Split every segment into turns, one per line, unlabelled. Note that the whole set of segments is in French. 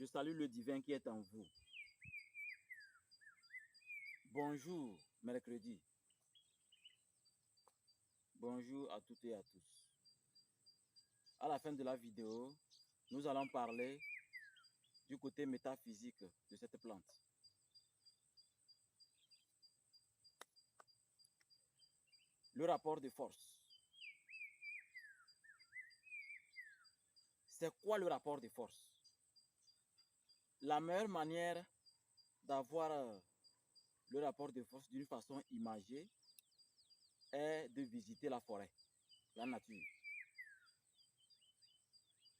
Je salue le divin qui est en vous. Bonjour, mercredi. Bonjour à toutes et à tous. À la fin de la vidéo, nous allons parler du côté métaphysique de cette plante. Le rapport de force. C'est quoi le rapport de force? La meilleure manière d'avoir le rapport de force d'une façon imagée est de visiter la forêt, la nature,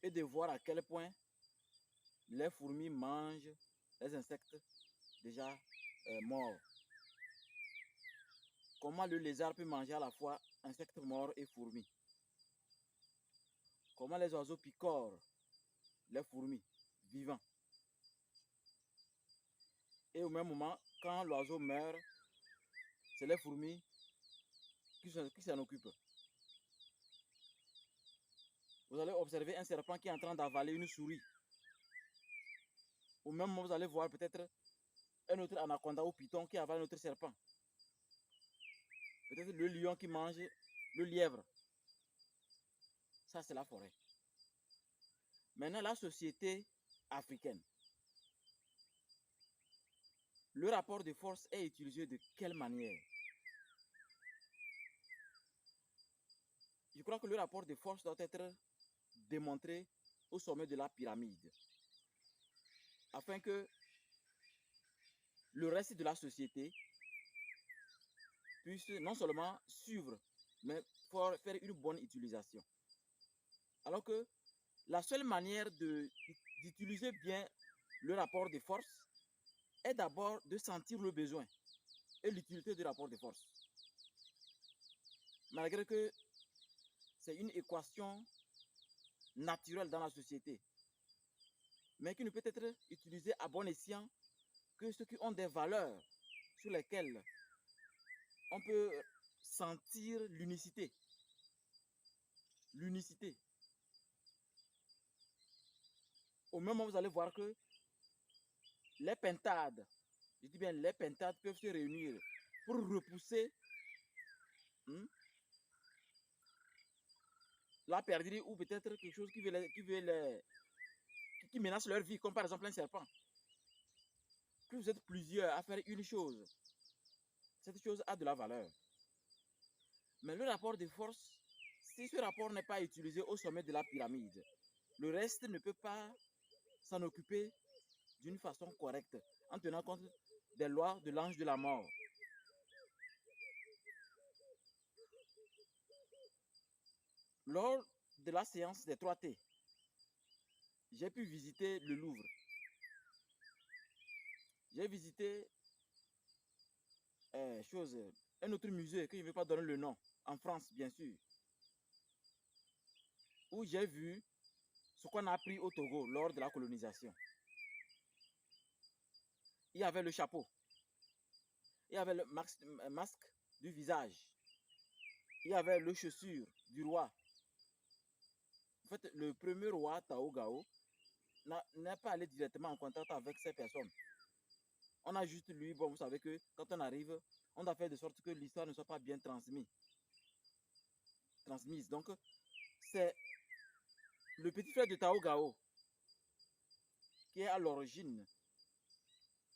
et de voir à quel point les fourmis mangent les insectes déjà morts. Comment le lézard peut manger à la fois insectes morts et fourmis. Comment les oiseaux picorent les fourmis vivants. Et au même moment, quand l'oiseau meurt, c'est les fourmis qui s'en occupent. Vous allez observer un serpent qui est en train d'avaler une souris. Au même moment, vous allez voir peut-être un autre anaconda ou python qui avale un autre serpent. Peut-être le lion qui mange le lièvre. Ça, c'est la forêt. Maintenant, la société africaine. Le rapport de force est utilisé de quelle manière? Je crois que le rapport de force doit être démontré au sommet de la pyramide, afin que le reste de la société puisse non seulement suivre, mais faire une bonne utilisation. Alors que la seule manière d'utiliser bien le rapport de force est d'abord de sentir le besoin et l'utilité du rapport de force. Malgré que c'est une équation naturelle dans la société, mais qui ne peut être utilisée à bon escient que ceux qui ont des valeurs sur lesquelles on peut sentir l'unicité. L'unicité. Au même moment, vous allez voir que les pintades, je dis bien les pintades peuvent se réunir pour repousser la perdrix ou peut-être quelque chose qui menace leur vie, comme par exemple un serpent. Que vous êtes plusieurs à faire une chose, cette chose a de la valeur. Mais le rapport de force, si ce rapport n'est pas utilisé au sommet de la pyramide, le reste ne peut pas s'en occuper d'une façon correcte, en tenant compte des lois de l'ange de la mort. Lors de la séance des 3T, j'ai pu visiter le Louvre. J'ai visité un autre musée que je ne vais pas donner le nom, en France bien sûr, où j'ai vu ce qu'on a appris au Togo lors de la colonisation. Il y avait le chapeau, il y avait le masque du visage, il y avait le chaussure du roi. En fait, le premier roi, Tao Gao, n'est pas allé directement en contact avec ces personnes. On a juste lui, bon, vous savez que quand on arrive, on doit faire de sorte que l'histoire ne soit pas bien transmise. Donc, c'est le petit frère de Tao Gao qui est à l'origine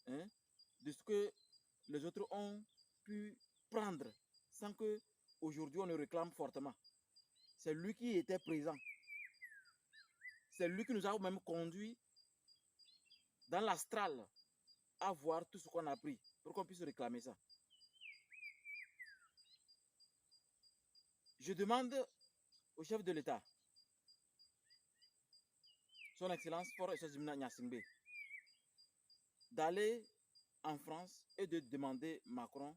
de ce que les autres ont pu prendre sans que aujourd'hui on le réclame fortement. C'est lui qui était présent. C'est lui qui nous a même conduit dans l'astral à voir tout ce qu'on a pris pour qu'on puisse réclamer ça. Je demande au chef de l'État, son Excellence Faure Eswatini Gnassingbé, d'aller en France et de demander Macron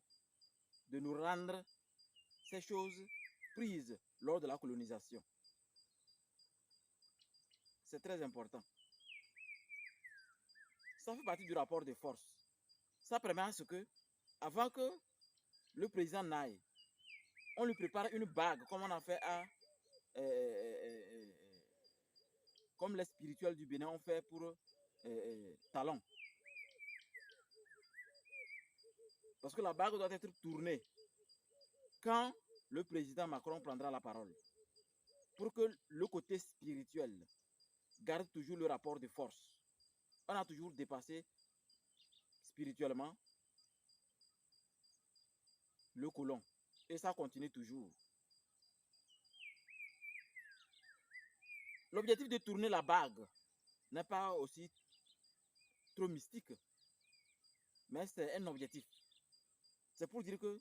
de nous rendre ces choses prises lors de la colonisation. C'est très important. Ça fait partie du rapport de force. Ça permet à ce que, avant que le président n'aille, on lui prépare une bague, comme on a fait comme les spirituels du Bénin ont fait pour talons. Parce que la bague doit être tournée quand le président Macron prendra la parole. Pour que le côté spirituel garde toujours le rapport de force. On a toujours dépassé spirituellement le colon. Et ça continue toujours. L'objectif de tourner la bague n'est pas aussi trop mystique, mais c'est un objectif. C'est pour dire que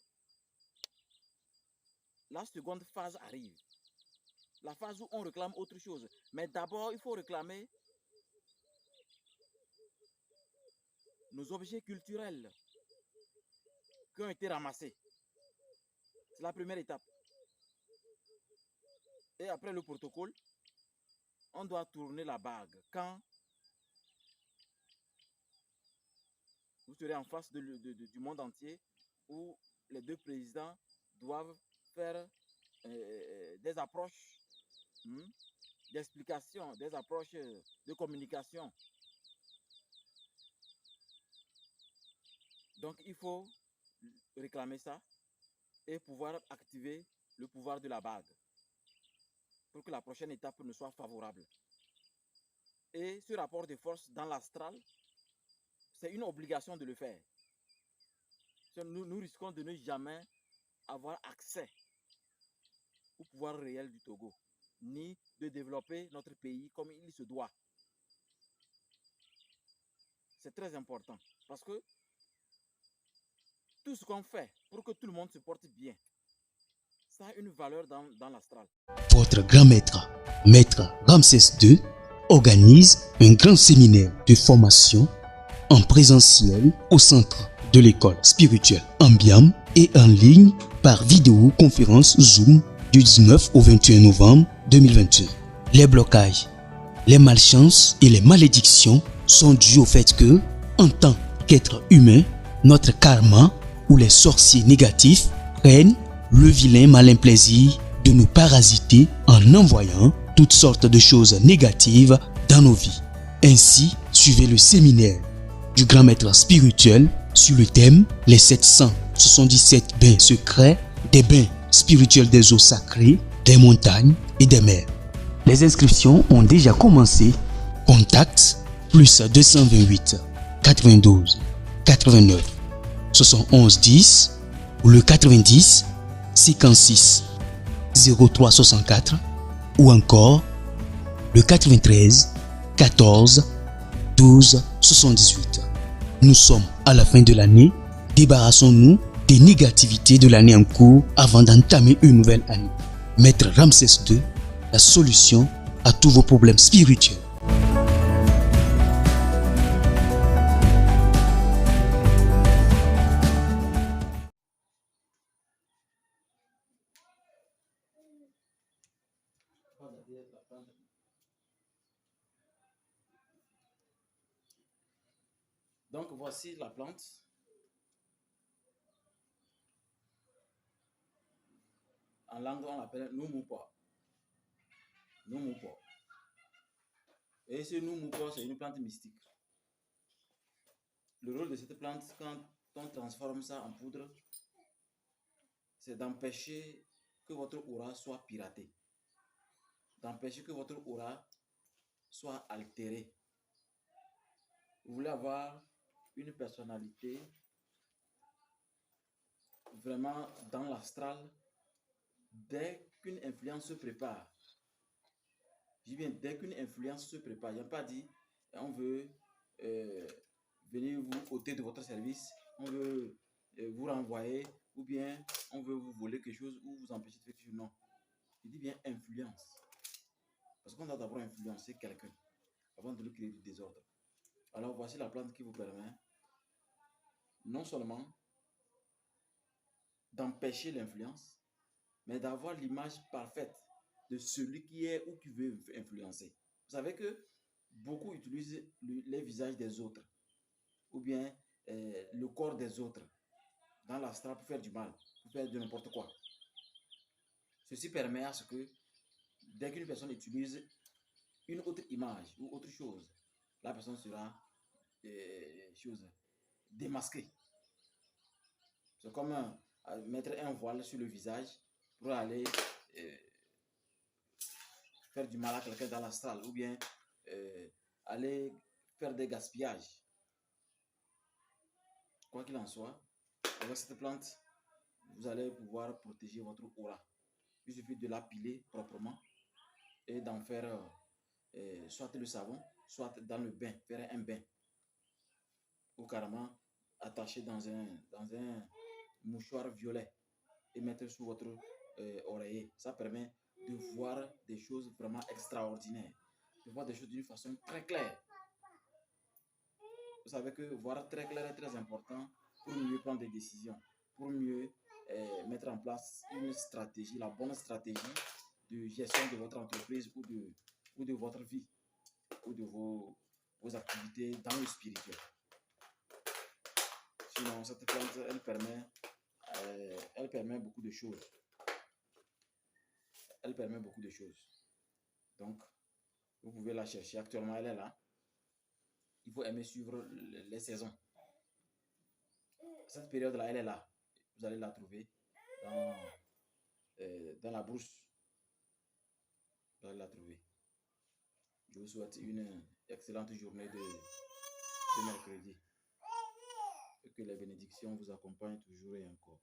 la seconde phase arrive. La phase où on réclame autre chose. Mais d'abord, il faut réclamer nos objets culturels qui ont été ramassés. C'est la première étape. Et après le protocole, on doit tourner la bague. Quand vous serez en face du monde entier, où les deux présidents doivent faire des approches d'explication, des approches de communication. Donc il faut réclamer ça et pouvoir activer le pouvoir de la bague pour que la prochaine étape ne soit favorable. Et ce rapport de force dans l'astral, c'est une obligation de le faire. Nous risquons de ne jamais avoir accès au pouvoir réel du Togo, ni de développer notre pays comme il se doit. C'est très important parce que tout ce qu'on fait pour que tout le monde se porte bien, ça a une valeur dans l'astral.
Votre grand maître, Maître Ramsès II, organise un grand séminaire de formation en présentiel au centre de l'école spirituelle Ambiam et en ligne par vidéoconférence Zoom du 19 au 21 novembre 2021. Les blocages, les malchances et les malédictions sont dus au fait que, en tant qu'être humain, notre karma ou les sorciers négatifs prennent le vilain malin plaisir de nous parasiter en envoyant toutes sortes de choses négatives dans nos vies. Ainsi, suivez le séminaire du grand maître spirituel sur le thème les 777 bains secrets, des bains spirituels des eaux sacrées, des montagnes et des mers. Les inscriptions ont déjà commencé. Contact plus 228 92 89 71 10 ou le 90 56 03 64 ou encore le 93 14 12 78. Nous sommes à la fin de l'année. Débarrassons-nous des négativités de l'année en cours avant d'entamer une nouvelle année. Maître Ramsès II, la solution à tous vos problèmes spirituels.
Donc voici la plante. En langue, on l'appelle Numupo. Numupo. Et ce Numupo, c'est une plante mystique. Le rôle de cette plante, quand on transforme ça en poudre, c'est d'empêcher que votre aura soit piratée. D'empêcher que votre aura soit altérée. Vous voulez avoir une personnalité vraiment dans l'astral dès qu'une influence se prépare. Je dis bien dès qu'une influence se prépare. Il n'y a pas dit on veut venir vous ôter de votre service, on veut vous renvoyer ou bien on veut vous voler quelque chose ou vous empêcher de faire quelque chose. Non. Je dis bien influence. Parce qu'on doit d'abord influencer quelqu'un avant de lui créer du désordre. Alors voici la plante qui vous permet non seulement d'empêcher l'influence, mais d'avoir l'image parfaite de celui qui est ou qui veut influencer. Vous savez que beaucoup utilisent les visages des autres ou bien le corps des autres dans l'astral pour faire du mal, pour faire de n'importe quoi. Ceci permet à ce que dès qu'une personne utilise une autre image ou autre chose, la personne sera démasquée. C'est comme mettre un voile sur le visage pour aller faire du mal à quelqu'un dans l'astral ou bien aller faire des gaspillages. Quoi qu'il en soit, avec cette plante, vous allez pouvoir protéger votre aura. Il suffit de la piler proprement et d'en faire soit le savon, soit dans le bain, faire un bain. Ou carrément attacher dans un mouchoir violet et mettre sous votre oreiller. Ça permet de voir des choses vraiment extraordinaires, de voir des choses d'une façon très claire. Vous savez que voir très clair est très important pour mieux prendre des décisions, pour mieux mettre en place une stratégie, la bonne stratégie de gestion de votre entreprise ou de votre vie, ou de vos activités dans le spirituel. Sinon, cette plante, elle permet beaucoup de choses. Elle permet beaucoup de choses. Donc, vous pouvez la chercher. Actuellement, elle est là. Il faut aimer suivre les saisons. Cette période-là, elle est là. Vous allez la trouver dans la brousse. Vous allez la trouver. Je vous souhaite une excellente journée de mercredi. Et que les bénédictions vous accompagnent toujours et encore.